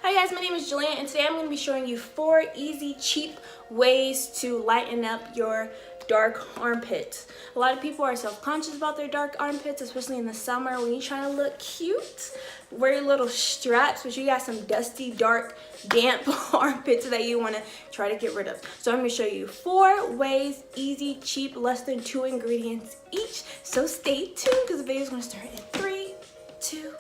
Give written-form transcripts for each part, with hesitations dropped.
Hi guys, my name is Jillian and today I'm going to be showing you 4 easy, cheap ways to lighten up your dark armpits. A lot of people are self-conscious about their dark armpits, especially in the summer when you're trying to look cute. Wear your little straps, but you got some dusty, dark, damp armpits that you want to try to get rid of. So I'm going to show you 4 ways, easy, cheap, less than 2 ingredients each. So stay tuned because the video is going to start in 3, 2,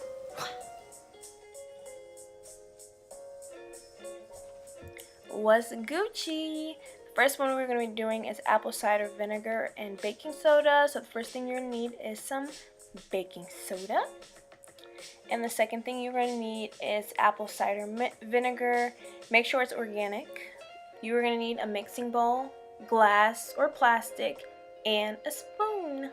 What's Gucci? First one we're going to be doing is apple cider vinegar and baking soda. So the first thing you're going to need is some baking soda. And the second thing you're going to need is apple cider vinegar. Make sure it's organic. You're going to need a mixing bowl, glass or plastic, and a spoon.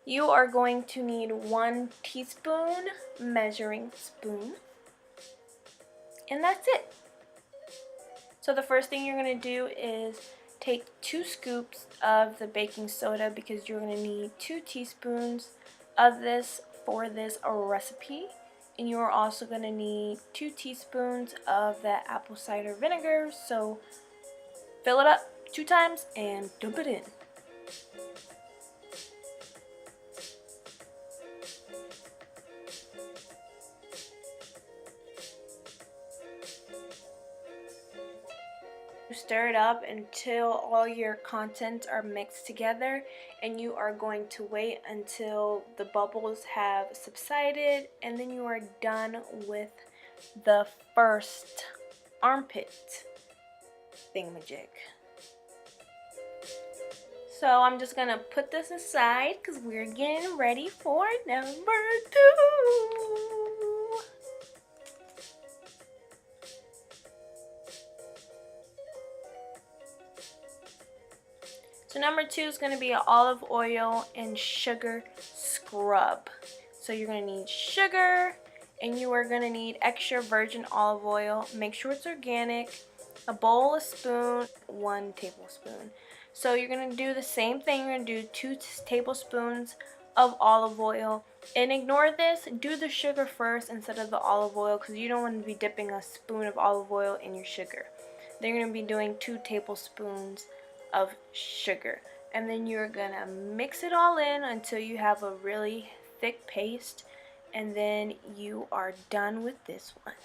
You are going to need 1 teaspoon measuring spoon, and that's it. So the first thing you're going to do is take 2 scoops of the baking soda because you're going to need 2 teaspoons of this for this recipe. And you are also going to need 2 teaspoons of that apple cider vinegar. So fill it up 2 times and dump it in. Stir it up until all your contents are mixed together, and you are going to wait until the bubbles have subsided, and then you are done with the first armpit thingamajig. So I'm just gonna put this aside because we're getting ready for number 2. So number 2 is going to be an olive oil and sugar scrub. So you're going to need sugar, and you are going to need extra virgin olive oil. Make sure it's organic. A bowl, a spoon, 1 tablespoon. So you're going to do the same thing. You're going to do 2 tablespoons of olive oil. And ignore this. Do the sugar first instead of the olive oil because you don't want to be dipping a spoon of olive oil in your sugar. Then you're going to be doing 2 tablespoons of sugar, and then you're gonna mix it all in until you have a really thick paste, and then you are done with this one.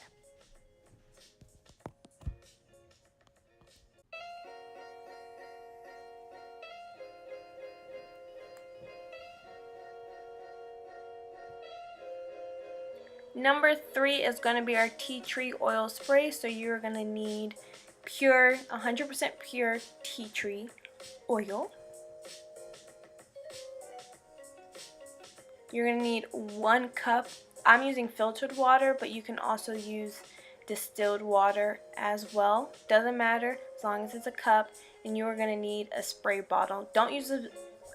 Number 3 is going to be our tea tree oil spray. So you're going to need pure, 100% pure tea tree oil. You're going to need 1 cup. I'm using filtered water, but you can also use distilled water as well. Doesn't matter as long as it's a cup. And you are going to need a spray bottle. Don't use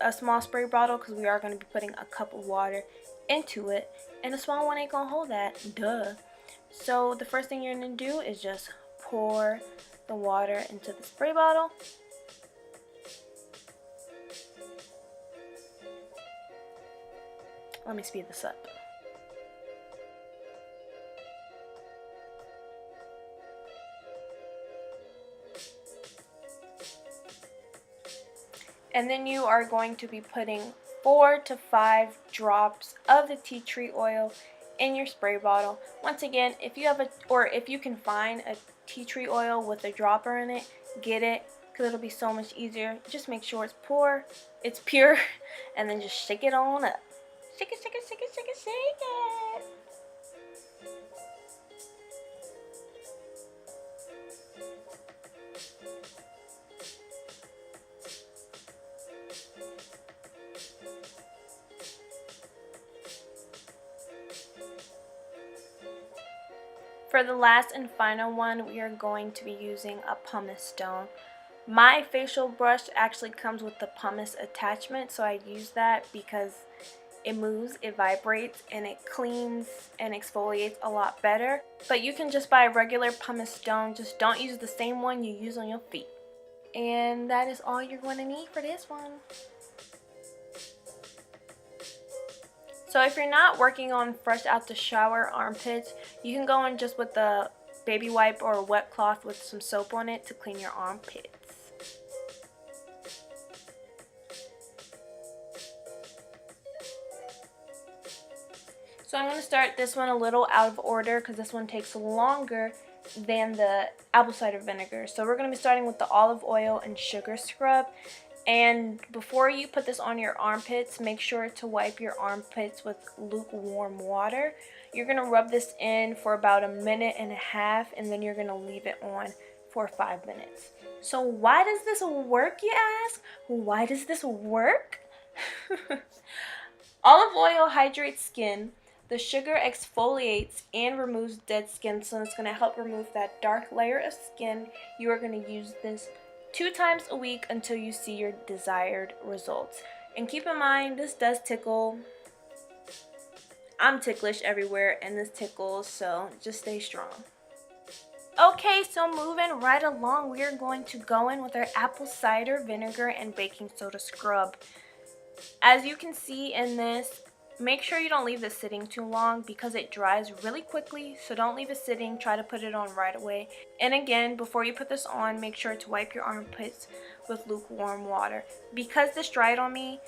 a small spray bottle because we are going to be putting a cup of water into it, and a small one ain't gonna hold that, duh. So the first thing you're gonna do is just pour the water into the spray bottle. Let me speed this up. And then you are going to be putting 4 to 5 drops of the tea tree oil in your spray bottle. Once again, if you can find a tea tree oil with a dropper in it, get it because it'll be so much easier. Just make sure it's pure, and then just shake it on up. Shake it, shake it, shake it, shake it, shake it. For the last and final one, we are going to be using a Pumice Stone. My facial brush actually comes with the pumice attachment, so I use that because it moves, it vibrates, and it cleans and exfoliates a lot better. But you can just buy a regular Pumice Stone, just don't use the same one you use on your feet. And that is all you're going to need for this one. So if you're not working on fresh out the shower armpits, you can go in just with the baby wipe or a wet cloth with some soap on it to clean your armpits. So I'm going to start this one a little out of order because this one takes longer than the apple cider vinegar. So we're going to be starting with the olive oil and sugar scrub. And before you put this on your armpits, make sure to wipe your armpits with lukewarm water. You're going to rub this in for about 1.5 minutes, and then you're going to leave it on for 5 minutes. So why does this work, you ask? Why does this work? Olive oil hydrates skin. The sugar exfoliates and removes dead skin, so it's going to help remove that dark layer of skin. You are going to use this 2 times a week until you see your desired results. And keep in mind, this does tickle. I'm ticklish everywhere, and this tickles, so just stay strong. Okay, so moving right along, we are going to go in with our apple cider vinegar and baking soda scrub. As you can see in this, make sure you don't leave this sitting too long because it dries really quickly, so don't leave it sitting. Try to put it on right away. And again, before you put this on, make sure to wipe your armpits with lukewarm water. Because this dried on me,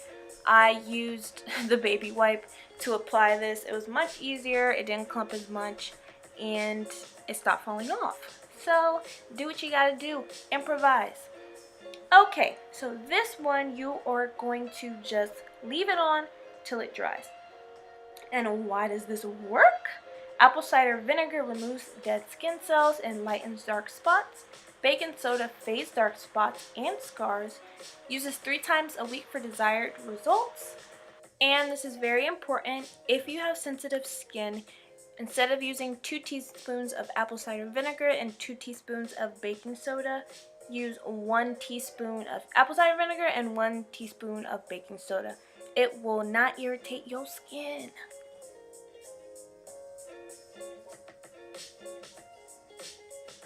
I used the baby wipe to apply this. It was much easier, it didn't clump as much, and it stopped falling off. So do what you gotta do, improvise. Okay, so this one you are going to just leave it on till it dries. And why does this work? Apple cider vinegar removes dead skin cells and lightens dark spots. Baking soda fades dark spots and scars. Uses 3 times a week for desired results. And this is very important, if you have sensitive skin, instead of using 2 teaspoons of apple cider vinegar and 2 teaspoons of baking soda, use 1 teaspoon of apple cider vinegar and 1 teaspoon of baking soda. It will not irritate your skin.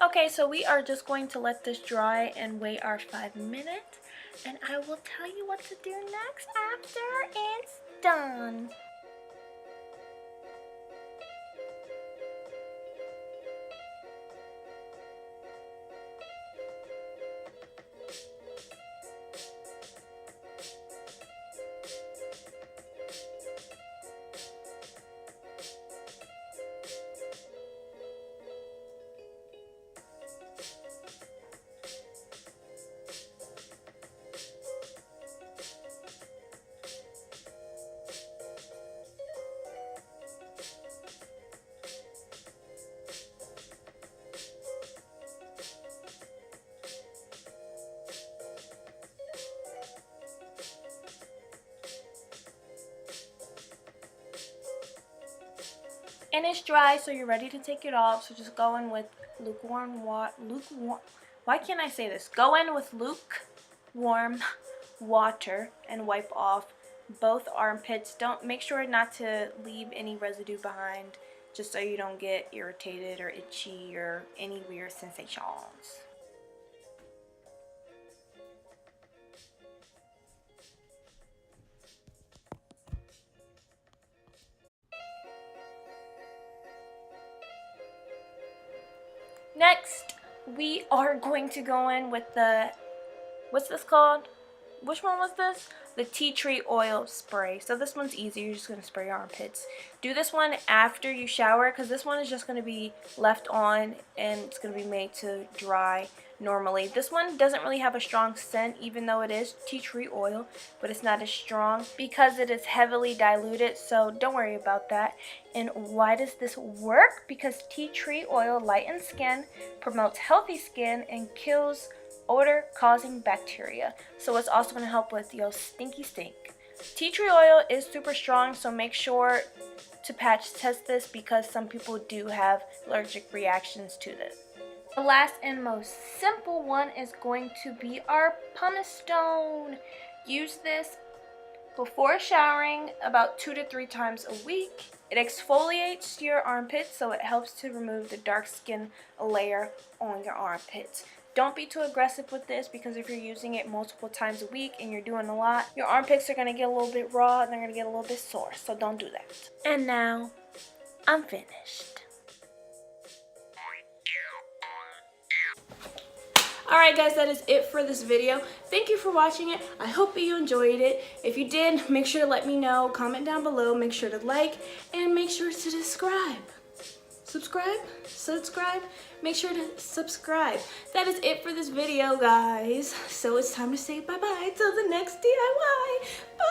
Okay, so we are just going to let this dry and wait our 5 minutes, and I will tell you what to do next after it's done. And it's dry, so you're ready to take it off. So just go in with lukewarm water. Why can't I say this? Go in with lukewarm water and wipe off both armpits. Don't make sure not to leave any residue behind, just so you don't get irritated or itchy or any weird sensations. Next, we are going to go in with the, what's this called? Which one was this? The tea tree oil spray. So this one's easy. You're just going to spray your armpits. Do this one after you shower because this one is just going to be left on and it's going to be made to dry normally. This one doesn't really have a strong scent, even though it is tea tree oil, but it's not as strong because it is heavily diluted, so don't worry about that. And why does this work? Because tea tree oil lightens skin, promotes healthy skin, and kills odor causing bacteria. So it's also going to help with your stinky stink. Tea tree oil is super strong, so make sure to patch test this because some people do have allergic reactions to this. The last and most simple one is going to be our Pumice Stone. Use this before showering about 2 to 3 times a week. It exfoliates your armpits, so it helps to remove the dark skin layer on your armpits. Don't be too aggressive with this, because if you're using it multiple times a week and you're doing a lot, your armpits are going to get a little bit raw and they're going to get a little bit sore. So don't do that. And now I'm finished. Alright guys, that is it for this video. Thank you for watching it. I hope you enjoyed it. If you did, make sure to let me know. Comment down below. Make sure to like and make sure to subscribe. Subscribe. Make sure to subscribe. That is it for this video, guys. So it's time to say bye-bye till the next DIY. Bye.